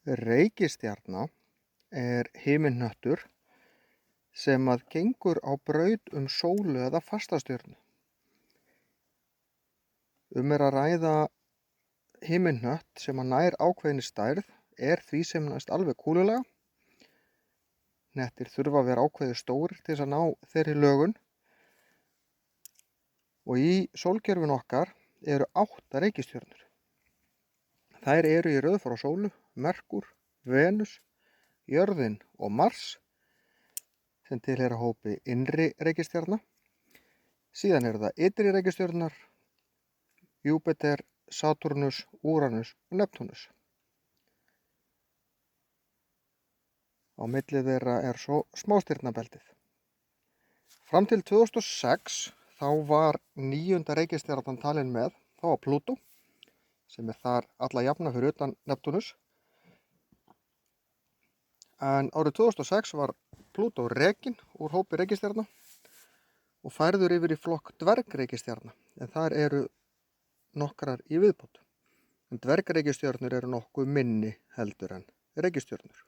Reikistjarna er himinhnöttur sem gengur á braut sólu eða fastastjörnu. Er að ræða himinhnött sem nær ákveðinni stærð, er því sem næst alveg kúlulega. Hnettir þurfa að vera ákveðið stórir til að ná þeirri lögun. Og í sólkerfinu okkar eru 8 reikistjörnur. Þær eru í röð frá sólu, Merkúr, Venus, jörðin og Mars, sem tilheyra hópi innri reikistjarna. Síðan eru það ytri reikistjörnur, Júpíter, Satúrnus, Úranus og Neptúnus. Á milli þeirra er svo smástirnabeltið. Fram til 2006 þá var 9. reikistjarnan talin með, þá var Plútó, sem er þar alla jafna fyrir utan Neptúnus. En árið 2006 var Plútó rekinn úr hópi reikistjarna og færður yfir í flokk dvergreikistjarna, en þar eru nokkrar í viðbót. En dvergreikistjörnur eru nokkuð minni heldur en reikistjörnur.